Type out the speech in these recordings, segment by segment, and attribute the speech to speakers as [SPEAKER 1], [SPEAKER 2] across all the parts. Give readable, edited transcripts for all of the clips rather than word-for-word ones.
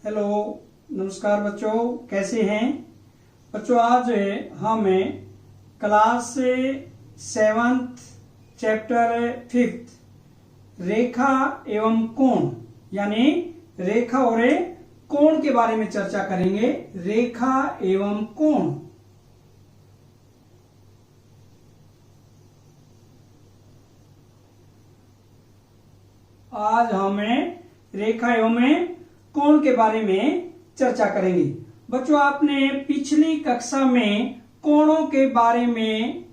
[SPEAKER 1] Hello, नमस्कार बच्चों, कैसे हैं बच्चों। आज हम क्लास 7th चैप्टर 5 रेखा एवं कोण यानी रेखा और कोण के बारे में चर्चा करेंगे। रेखा एवं कोण। आज हमें रेखा एवं कोण के बारे में चर्चा करेंगे। बच्चों, आपने पिछली कक्षा में कोणों के बारे में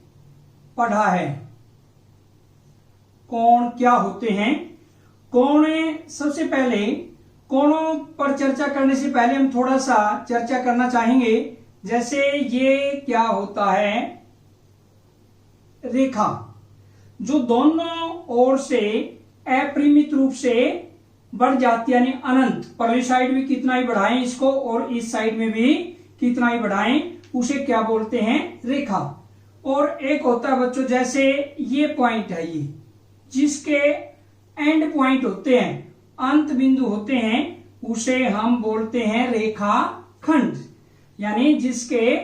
[SPEAKER 1] पढ़ा है। कोण क्या होते हैं। कोण, सबसे पहले कोणों पर चर्चा करने से पहले हम थोड़ा सा चर्चा करना चाहेंगे। जैसे ये क्या होता है, रेखा जो दोनों ओर से अपरिमित रूप से बढ़ जाती है, यानी अनंत। परली साइड भी कितना ही बढ़ाएं इसको और इस साइड में भी कितना ही बढ़ाएं, उसे क्या बोलते हैं, रेखा। और एक होता है बच्चों, जैसे ये पॉइंट है, ये जिसके एंड पॉइंट होते हैं, अंत बिंदु होते हैं, उसे हम बोलते हैं रेखा खंड। यानी जिसके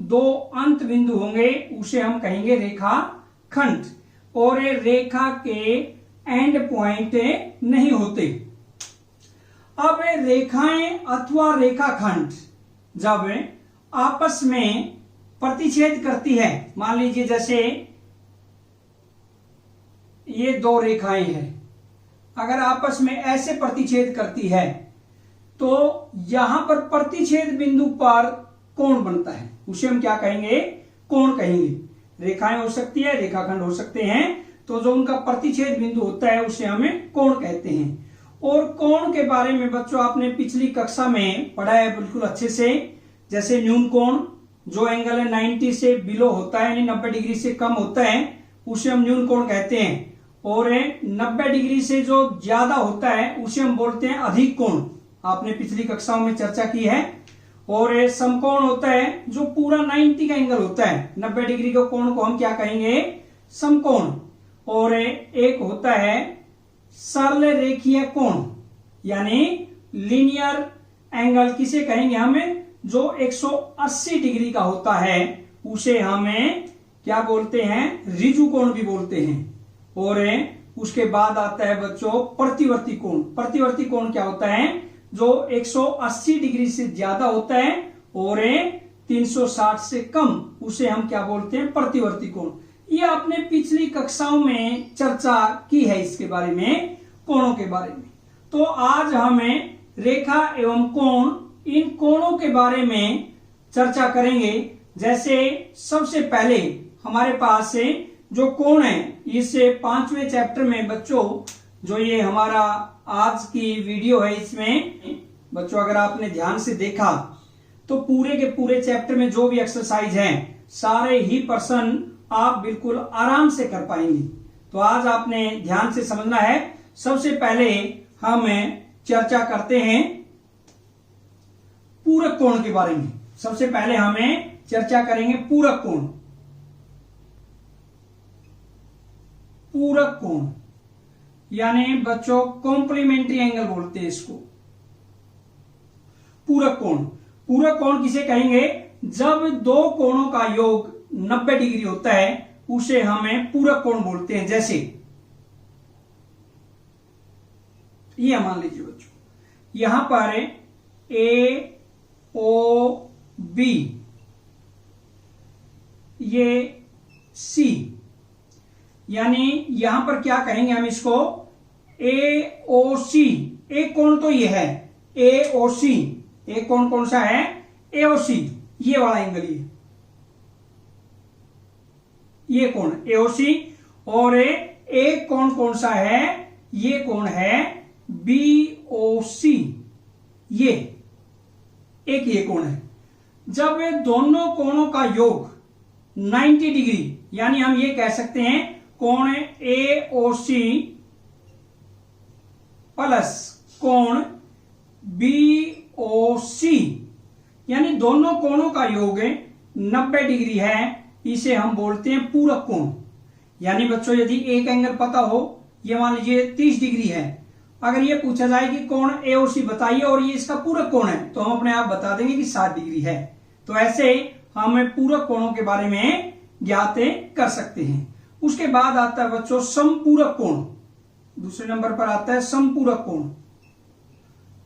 [SPEAKER 1] दो अंत बिंदु होंगे उसे हम कहेंगे रेखा खंड। और रेखा के एंड पॉइंट नहीं होते। अब रेखाएं अथवा रेखाखंड जब आपस में प्रतिच्छेद करती है, मान लीजिए जैसे ये दो रेखाएं हैं, अगर आपस में ऐसे प्रतिच्छेद करती है तो यहां पर प्रतिच्छेद बिंदु पर कोण बनता है, उसे हम क्या कहेंगे, कोण कहेंगे। रेखाएं हो सकती है, रेखाखंड हो सकते हैं, तो जो उनका प्रतिच्छेद बिंदु होता है उसे हमें कोण कहते हैं। और कोण के बारे में बच्चों आपने पिछली कक्षा में पढ़ा है बिल्कुल अच्छे से। जैसे न्यून कोण, जो एंगल है 90 से बिलो होता है, यानी 90 डिग्री से कम होता है, उसे हम न्यून कोण कहते हैं। और 90 डिग्री से जो ज्यादा होता है उसे हम बोलते हैं अधिक कोण। आपने पिछली कक्षाओं में चर्चा की है। और समकोण होता है जो पूरा 90 का एंगल होता है, 90 डिग्री के कोण को हम क्या कहेंगे, समकोण। और एक होता है सरल रेखीय कोण, यानी लीनियर एंगल किसे कहेंगे हमें, जो 180 डिग्री का होता है उसे हमें क्या बोलते हैं, ऋजु कोण भी बोलते हैं। और उसके बाद आता है बच्चों प्रतिवर्ती कोण। प्रतिवर्ती कोण क्या होता है, जो 180 डिग्री से ज्यादा होता है और 360 से कम, उसे हम क्या बोलते हैं, प्रतिवर्ती कोण। ये आपने पिछली कक्षाओं में चर्चा की है इसके बारे में, कोणों के बारे में। तो आज हमें रेखा एवं कोण, इन कोणों के बारे में चर्चा करेंगे। जैसे सबसे पहले हमारे पास जो कोण है, इस 5वें चैप्टर में बच्चों, जो ये हमारा आज की वीडियो है, इसमें बच्चों अगर आपने ध्यान से देखा तो पूरे के पूरे चैप्टर में जो भी एक्सरसाइज हैं सारे ही पर्सन आप बिल्कुल आराम से कर पाएंगे। तो आज आपने ध्यान से समझना है। सबसे पहले हम चर्चा करते हैं पूरक कोण के बारे में। सबसे पहले हमें चर्चा करेंगे पूरक कोण। पूरक कोण यानी बच्चों कॉम्प्लीमेंट्री एंगल बोलते हैं इसको, पूरक कोण। पूरक कोण किसे कहेंगे, जब दो कोणों का योग 90 डिग्री होता है उसे हमें पूरक कोण बोलते हैं। जैसे ये मान लीजिए बच्चों, यहां पर ए ओ बी, ये सी, यानी यहां पर क्या कहेंगे हम इसको, ए ओ सी। एक कोण तो ये है ए ओ सी। एक कोण कौन सा है, ए ओ सी, ये वाला एंगल, ये कोण एओसी। और एक कोण कौन सा है, ये कोण है बीओसी, ये एक ये कोण है। जब दोनों कोणों का योग 90 डिग्री, यानी हम ये कह सकते हैं कोण एओसी प्लस कोण बीओसी, यानी दोनों कोणों का योग 90 डिग्री है, इसे हम बोलते हैं पूरक कोण। यानी बच्चों यदि एक एंगल पता हो, ये मान लीजिए 30 डिग्री है, अगर ये पूछा जाए कि कोण AOC बताइए और ये इसका पूरक कोण है, तो हम अपने आप बता देंगे कि 60 डिग्री है। तो ऐसे हम पूरक कोणों के बारे में ज्ञात कर सकते हैं। उसके बाद आता है बच्चों समपूरक कोण। दूसरे नंबर पर आता है समपूरक कोण,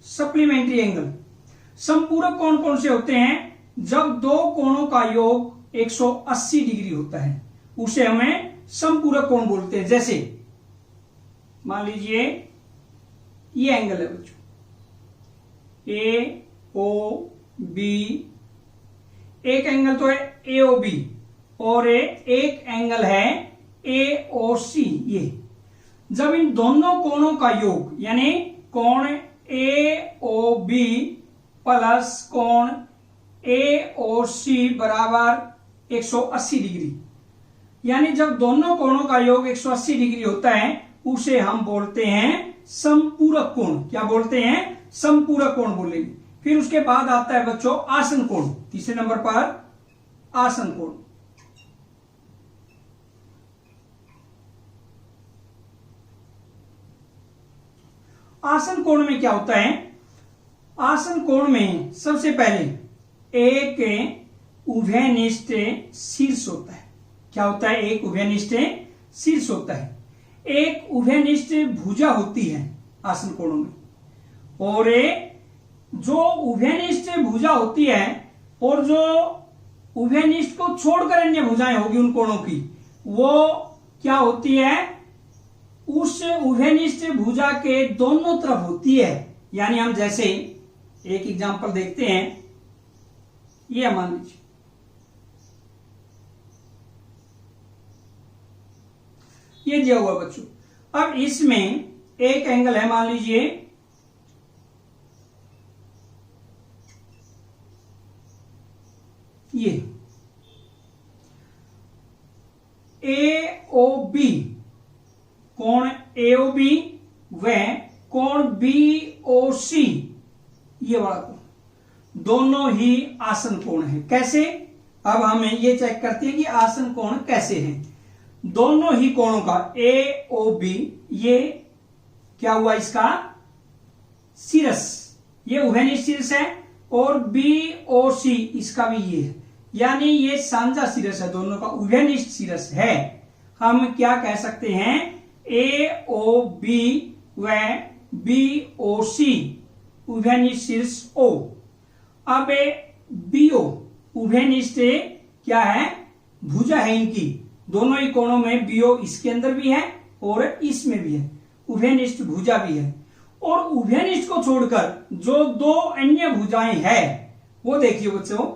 [SPEAKER 1] सप्लीमेंट्री एंगल। समपूरक कोण कौन से होते हैं? जब दो कोणों का योग 180 डिग्री होता है, उसे हमें समपूरक कोण बोलते हैं। जैसे मान लीजिए ये एंगल है बच्चों, AOB, एक एंगल तो है AOB और एक एंगल है AOC। ये जब इन दोनों कोणों का योग यानी कोण AOB प्लस कोण AOC बराबर 180 डिग्री, यानी जब दोनों कोणों का योग 180 डिग्री होता है उसे हम बोलते हैं समपूरक कोण। क्या बोलते हैं? समपूरक कोण बोलेंगे। फिर उसके बाद आता है बच्चों आसन कोण। तीसरे नंबर पर आसन कोण। आसन कोण में क्या होता है? आसन कोण में सबसे पहले एक उभयनिष्ठ शीर्ष होता है। क्या होता है? एक उभयनिष्ठ शीर्ष होता है। एक उभयनिष्ठ भुजा होती है आसन कोणों में, और जो उभयनिष्ठ भुजा होती है और जो उभयनिष्ठ को छोड़कर अन्य भुजाएं होगी उन कोणों की, वो क्या होती है? उस उभयनिष्ठ भुजा के दोनों तरफ होती है। यानी हम जैसे एक एग्जांपल देखते हैं, ये मान लीजिए ये दिया हुआ बच्चों। अब इसमें एक एंगल है, मान लीजिए ये AOB, कोण AOB व कोण BOC, ये वाला कोण दोनों ही आसन कोण है। कैसे? अब हमें ये चेक करते हैं कि आसन कोण कैसे हैं। दोनों ही कोणों का AOB, ये क्या हुआ इसका शीर्ष, ये उभयनिष्ठ शीर्ष है, और BOC इसका भी ये है, यानी ये सांझा शीर्ष है, दोनों का उभयनिष्ठ शीर्ष है। हम क्या कह सकते हैं? AOB व BOC उभयनिष्ठ शीर्ष O। अब BO उभयनिष्ठ क्या है? भुजा है इनकी, दोनों ही कोणों में BO इसके अंदर भी है और इसमें भी है, उभयनिष्ठ भुजा भी है। और उभयनिष्ठ को छोड़कर जो दो अन्य भुजाएं हैं वो देखिए बच्चों,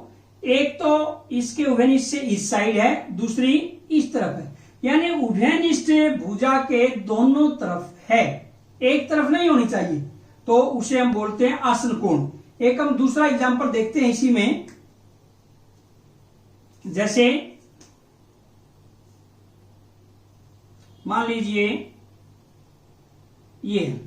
[SPEAKER 1] एक तो इसके उभयनिष्ठ से इस साइड है, दूसरी इस तरफ है, यानी उभयनिष्ठ भुजा के दोनों तरफ है, एक तरफ नहीं होनी चाहिए, तो उसे हम बोलते हैं आसन कोण। एक हम दूसरा एग्जांपल देखते हैं इसी में, जैसे मान लीजिए ये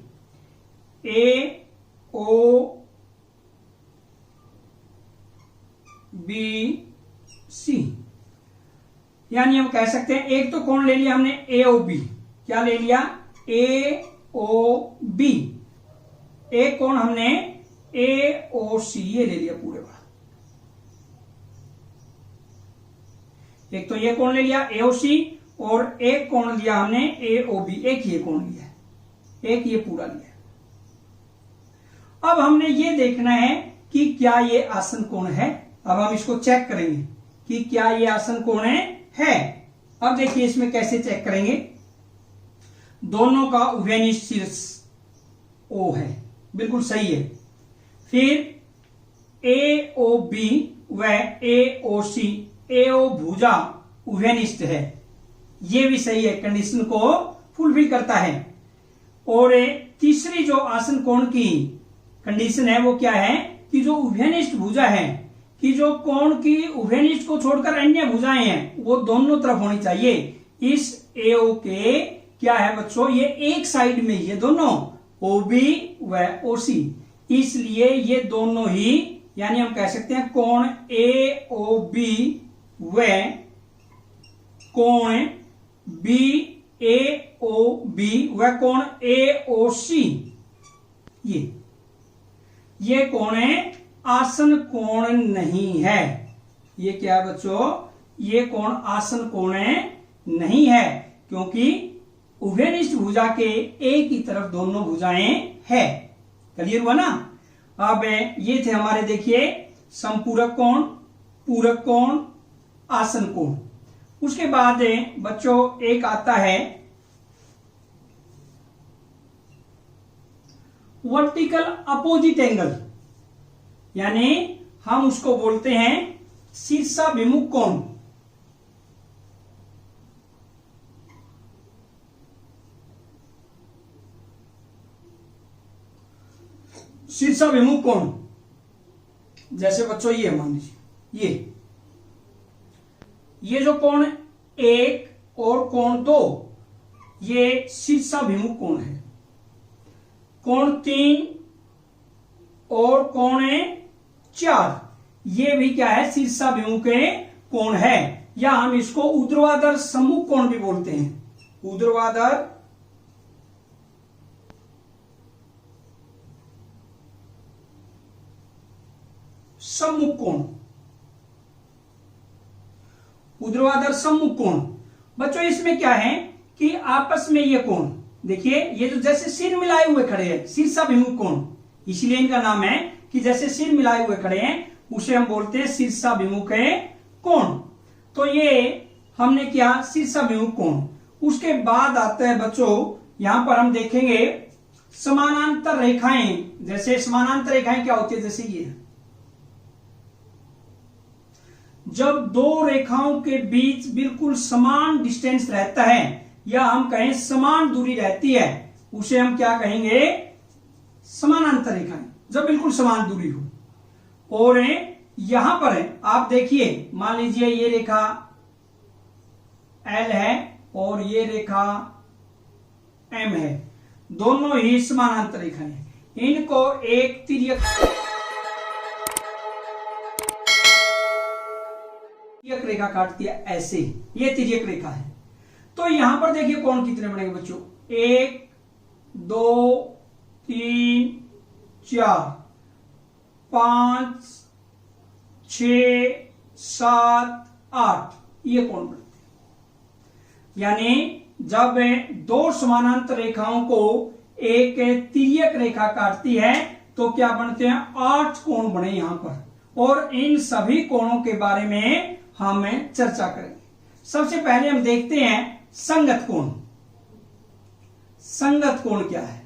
[SPEAKER 1] AOBC, यानी हम कह सकते हैं एक तो कोण ले लिया हमने AOB, क्या ले लिया? AOB। एक कोण हमने AOC ये ले लिया पूरे बड़ा। एक तो ये कोण ले लिया AOC और एक कोण लिया हमने AOB, एक ये कोण लिया, एक ये पूरा लिया। अब हमने ये देखना है कि क्या ये आसन कोण है। अब हम इसको चेक करेंगे कि क्या ये आसन कोण है। अब देखिए इसमें कैसे चेक करेंगे। दोनों का उभयनिष्ठ शीर्ष O है, बिल्कुल सही है। फिर AOB व AOC, AO भुजा उभयनिष्ठ है, ये भी सही है, कंडीशन को फुलफिल करता है। और तीसरी जो आसन कोण की कंडीशन है वो क्या है कि जो उभयनिष्ठ भुजा है, कि जो कोण की उभयनिष्ठ को छोड़कर अन्य भुजाएं हैं वो दोनों तरफ होनी चाहिए। इस AO के क्या है बच्चों, ये एक साइड में ही है दोनों, OB व OC, इसलिए ये दोनों ही, यानी हम कह सकते हैं कोण AOB व कोण BAOB व कोण AOC ये कोण है आसन कोण नहीं है। ये क्या है बच्चों, ये कोण आसन कोण नहीं है, क्योंकि उभयनिष्ठ भुजा के एक ही तरफ दोनों भुजाएं है। क्लियर हुआ ना। अब ये थे हमारे, देखिए, समपूरक कोण, पूरक कोण, आसन कोण। उसके बाद बच्चों एक आता है वर्टिकल अपोजिट एंगल, यानी हम उसको बोलते हैं शीर्षाभिमुख कोण। शीर्षाभिमुख कोण, जैसे बच्चों ये मान लीजिए, ये जो कोण 1 और कोण 2, ये शीर्षाभिमुख कोण है। कोण 3 और कोण 4, ये भी क्या है, शीर्षाभिमुख कोण है, या हम इसको ऊर्ध्वाधर सम्मुख कोण भी बोलते हैं। ऊर्ध्वाधर सम्मुख कोण, ऊर्ध्वाधर सम्मुख कोण। बच्चों इसमें क्या है कि आपस में ये कोण, देखिए, ये जो जैसे सिर मिलाए हुए खड़े हैं, शीर्षाभिमुख कोण, इसलिए इनका नाम है कि जैसे सिर मिलाए हुए खड़े हैं, उसे हम बोलते हैं शीर्षाभिमुख कोण। तो ये हमने किया शीर्षाभिमुख कोण। उसके बाद आता है बच्चों, यहां पर हम देखेंगे समानांतर रेखाएं। जैसे समानांतर रेखाएं क्या होती है, जैसे ये, जब दो रेखाओं के बीच बिल्कुल समान डिस्टेंस रहता है, या हम कहें समान दूरी रहती है, उसे हम क्या कहेंगे, समानांतर रेखाएं, जब बिल्कुल समान दूरी हो। और यहां पर आप देखिए, मान लीजिए ये रेखा L है और ये रेखा M है, दोनों ही समानांतर रेखाएं हैं। इनको एक तिर्यक रेखा काटती है ऐसे, ये तिर्यक रेखा है। तो यहां पर देखिए कोण कितने बनेंगे बच्चों, 1 2 3 4 5 6 7 8, ये कोण बनते हैं। यानी जब दो समानांतर रेखाओं को एक तिर्यक रेखा काटती है तो क्या बनते हैं, 8 कोण बने यहां पर। और इन सभी कोणों के बारे में हम चर्चा करेंगे। सबसे पहले हम देखते हैं संगत कोण। संगत कोण क्या है?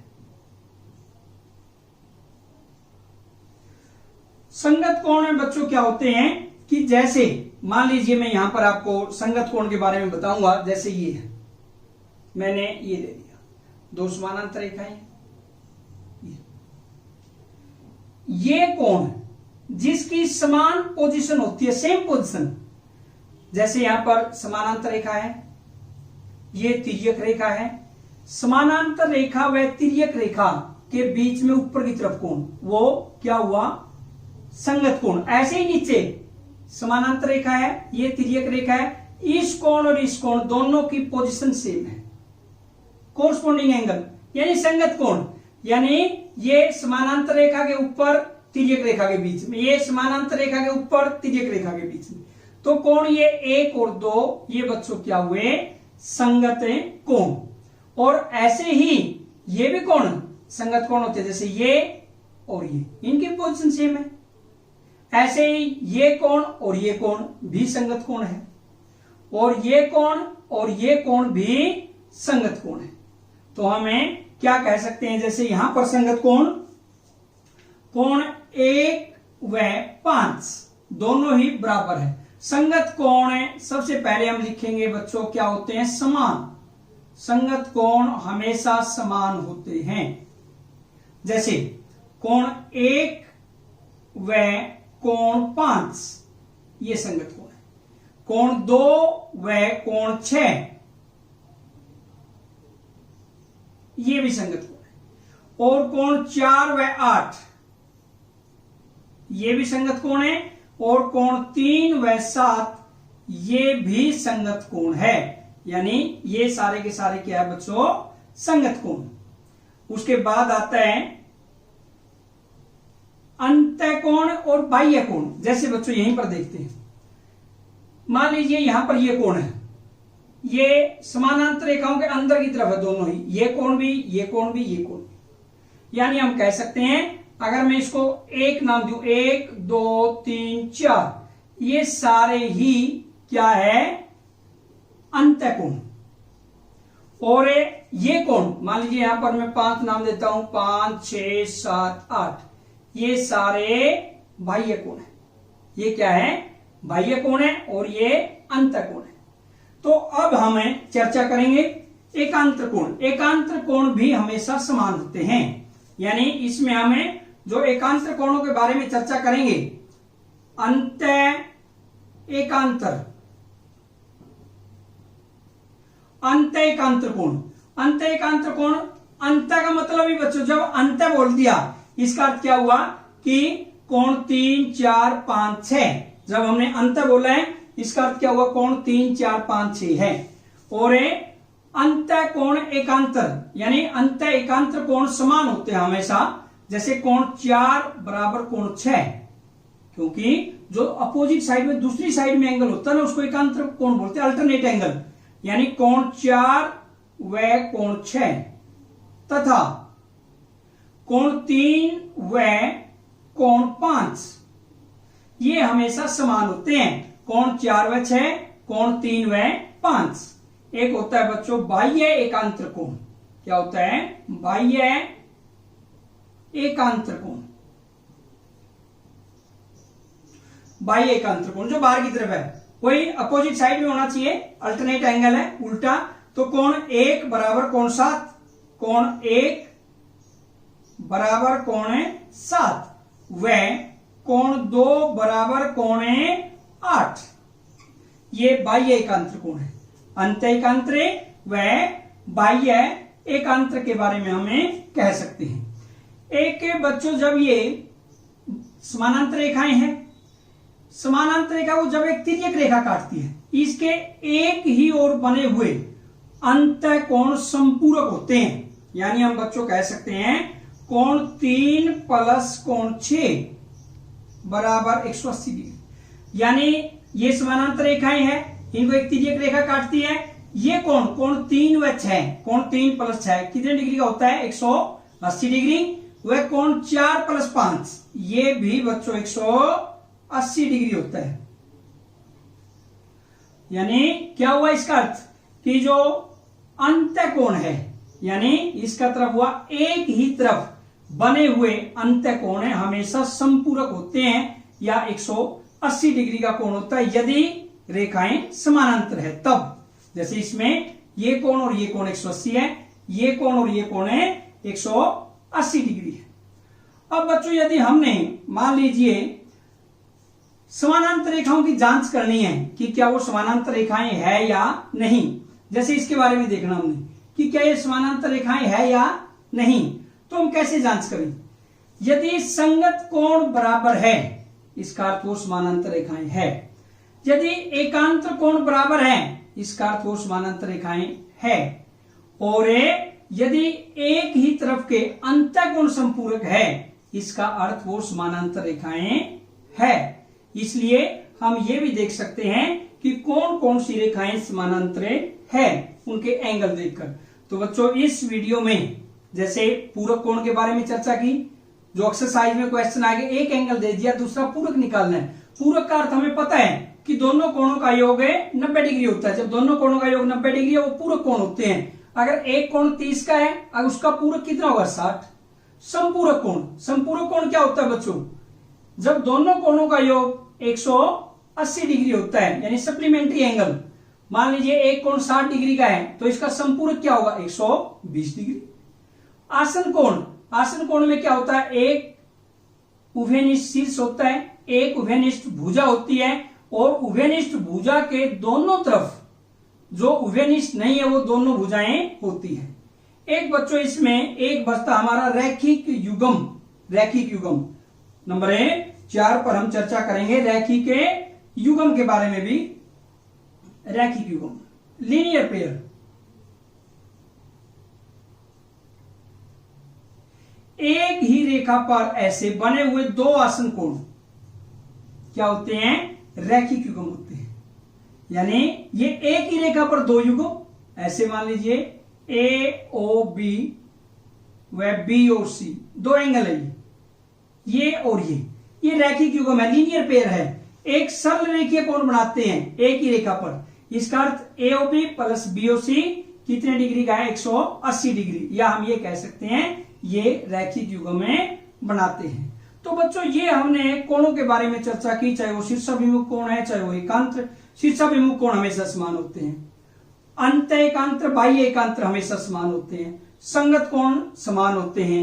[SPEAKER 1] संगत कोण में बच्चों क्या होते हैं कि जैसे मान लीजिए मैं यहां पर आपको संगत कोण के बारे में बताऊंगा। जैसे ये है, मैंने ये दे दिया, दो समानांतर रेखाएं, ये कोण जिसकी समान पोजीशन होती है, सेम पोजीशन, जैसे यहां पर समानांतर रेखा है, ये तिर्यक रेखा है, समानांतर रेखा व तिर्यक रेखा के बीच में ऊपर की तरफ कोण, वो क्या हुआ, संगत कोण। ऐसे ही नीचे समानांतर रेखा है, ये तिर्यक रेखा है, इस कोण और इस कोण दोनों की पोजीशन सेम है, कोरस्पोंडिंग एंगल, यानी संगत कोण। यानी ये समानांतर रेखा के ऊपर तिर्यक रेखा के बीच में, ये समानांतर रेखा के ऊपर तिर्यक रेखा के बीच में, तो कोण ये 1 और 2, ये बच्चों क्या हुए, संगत कोण। और ऐसे ही ये भी कोण संगत कोण होते हैं, जैसे ये और ये, इनकी पोजीशन सेम है। ऐसे ही ये कोण और ये कोण भी संगत कोण है, और ये कोण और ये कोण भी संगत कोण है। तो हमें क्या कह सकते हैं, जैसे यहां पर संगत कोण, कोण 1 व 5 दोनों ही बराबर है। संगत कोण सबसे पहले हम लिखेंगे बच्चों क्या होते हैं, समान। संगत कोण हमेशा समान होते हैं। जैसे कोण 1 व कोण 5 ये संगत कोण है। कोण 2 व कोण 6 ये भी संगत कोण है। और कोण 4 व 8 ये भी संगत कोण है। और कोण 3 व 7 ये भी संगत कोण है। यानी ये सारे के सारे क्या है बच्चों, संगत कोण। उसके बाद आता है अंतःकोण और बाह्य कोण। जैसे बच्चों यहीं पर देखते हैं, मान लीजिए यहां पर ये कोण है, ये समानांतर रेखाओं के अंदर की तरफ है दोनों ही, ये कोण भी, ये कोण भी, ये कोण भी। यानी हम कह सकते हैं, अगर मैं इसको एक नाम दूं, 1 2 3 4, ये सारे ही क्या है, अंतःकोण। और ये कोण मान लीजिए यहां पर मैं 5 नाम देता हूं, 5 6 7 8, ये सारे बाह्य कोण है। ये क्या है, बाह्य कोण है और ये अंतःकोण है। तो अब हमें चर्चा करेंगे एकांतर कोण। एकांतर कोण भी हमेशा समान होते हैं, यानी इसमें हमें जो एकांतर कोणों के बारे में चर्चा करेंगे, एकांतर एकांतर कोण। एकांतर कोण, अंत का मतलब ही बच्चों, जब अंत बोल दिया इसका अर्थ क्या हुआ कि कोण 3 4 5 6, जब हमने अंत बोला है इसका अर्थ क्या हुआ, कोण 3 4 5 6 है। और अंत कोण एकांतर, यानी अंत एकांतर कोण समान होते हैं हमेशा। जैसे कोण 4 बराबर कोण 6, क्योंकि जो अपोजिट साइड में दूसरी साइड में एंगल होता है ना, उसको एकांतर कोण बोलते हैं, अल्टरनेट एंगल। यानी कोण 4 व कोण 6 तथा कोण 3 व कोण 5, ये हमेशा समान होते हैं। कोण 4 व 6, कोण 3 व 5। एक होता है बच्चों बाह्य एकांतर कोण। क्या होता है, बाह्य एकांतर कोण। बाह्य एकांतर कोण जो बाहर की तरफ है, कोई अपोजिट साइड में होना चाहिए, अल्टरनेट एंगल है, उल्टा। तो कोण 1 बराबर कोण 7, कोण 1 बराबर कोण 7 व कोण 2 बराबर कोण 8, ये बाह्य एकांतर कोण है। अंत एकांतर व बाह्य एकांतर के बारे में हमें कह सकते हैं। एक बच्चों जब ये समानांतर रेखाएं हैं, समानांतर रेखा को जब एक तिर्यक रेखा काटती है, इसके एक ही ओर बने हुए अंतःकोण संपूरक होते हैं। यानी हम बच्चों कह सकते हैं कोण 3 प्लस कोण 6 बराबर 180 डिग्री। यानी ये समानांतर रेखाएं हैं, इनको एक तिर्यक रेखा काटती है। ये कोण 3 व 6, कोण 3 प्लस 6 कितने डिग्री का होता है, 180 डिग्री। वह कोण 4 प्लस 5, ये भी बच्चों 180 डिग्री होता है। यानी क्या हुआ इसका अर्थ कि जो अंतःकोण है, यानी इसका तरफ हुआ एक ही तरफ बने हुए अंतःकोण है, हमेशा संपूरक होते हैं या 180 डिग्री का कोण होता है यदि रेखाएं समानांतर है तब। जैसे इसमें ये कोण और ये कोण 180 है, ये कोण और ये कोण 180 डिग्री है। अब बच्चों यदि हमने मान लीजिए समानांतर रेखाओं की जांच करनी है कि क्या वो समानांतर रेखाएं है या नहीं, जैसे इसके बारे में देखना हमने कि क्या ये समानांतर रेखाएं है या नहीं, तो हम कैसे जांच करें। यदि संगत कोण बराबर है, इसका अर्थ वो समानांतर रेखाएं है। यदि एकांतर कोण बराबर है, इसका अर्थ वो समानांतर रेखाएं है। और यदि एक ही तरफ के अंतःकोण संपूरक है, इसका अर्थ वो समानांतर रेखाएं है। इसलिए हम ये भी देख सकते हैं कि कौन कौन सी रेखाएं समानांतर है उनके एंगल देखकर। तो बच्चों इस वीडियो में जैसे पूरक कोण के बारे में चर्चा की, जो एक्सरसाइज में क्वेश्चन आगे एक एंगल दे दिया, दूसरा पूरक निकालना है। पूरक का अर्थ हमें पता है कि दोनों कोणों का योग 90 डिग्री होता है। जब दोनों कोणों का योग 90 डिग्री है वो पूरक कोण होते हैं। अगर एक कोण 30 का है, अगर उसका पूरक कितना होगा 60। संपूरक कोण, संपूरक कोण क्या होता है बच्चों, जब दोनों कोणों का योग 180 डिग्री होता है, यानी सप्लीमेंट्री एंगल। मान लीजिए एक कोण 60 डिग्री का है तो इसका संपूरक क्या होगा 120 डिग्री। आसन कोण, आसन कोण में क्या होता है, एक उभयनिष्ठ शीर्ष होता है, एक उभयनिष्ठ भुजा होती है, और उभयनिष्ठ भुजा के दोनों तरफ जो उभयनिष्ठ नहीं है वो दोनों भुजाएं होती है। एक बच्चों इसमें एक बचता हमारा रैखिक युग्म। रैखिक युग्म नंबर 4 पर हम चर्चा करेंगे रैखिक युग्म के बारे में भी। रैखिक युग्म, लीनियर पेयर। एक ही रेखा पर ऐसे बने हुए दो आसन कोण क्या होते हैं? रैखिक युग्म होते हैं। यानी ये एक ही रेखा पर दो युग्म, ऐसे मान लीजिए ए ओ बी व बी और सी, दो एंगल है ये और ये रैखिक युग्म है, लीनियर पेयर है। एक सरल रेखीय कोण बनाते हैं एक ही रेखा पर। इसका अर्थ A O B plus B O C कितने डिग्री का है? 180 डिग्री, या हम ये कह सकते हैं ये रैखिक युग्म में बनाते हैं। तो बच्चों ये हमने कोणों के बारे में चर्चा की, चाहे वो शीर्षाभिमुख कोण है चाहे वो एकांतर। शीर्षाभिमुख कोण हमेशा समान होते हैं, अंत एकांतर बाह्य एकांतर हमेशा समान होते हैं, संगत कोण समान होते हैं।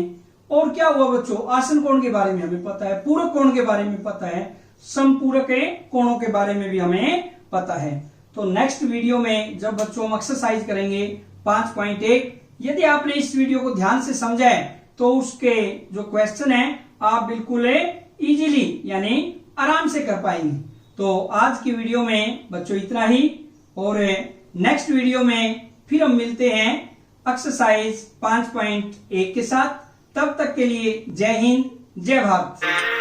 [SPEAKER 1] और क्या हुआ बच्चों? आसन कोण के बारे में हमें पता है, पूरक कोण के बारे में पता है, समपूरक कोणों के बारे में भी हमें पता है। तो नेक्स्ट वीडियो में जब बच्चों हम एक्सरसाइज करेंगे 5.1, यदि आपने इस वीडियो को ध्यान से समझा है तो उसके जो क्वेश्चन है आप बिल्कुल इजीली यानी आराम से कर पाएंगे। तो आज की वीडियो में बच्चों इतना ही, और नेक्स्ट वीडियो में फिर हम मिलते हैं एक्सरसाइज 5.1 के साथ। तब तक के लिए जय हिंद, जय भारत।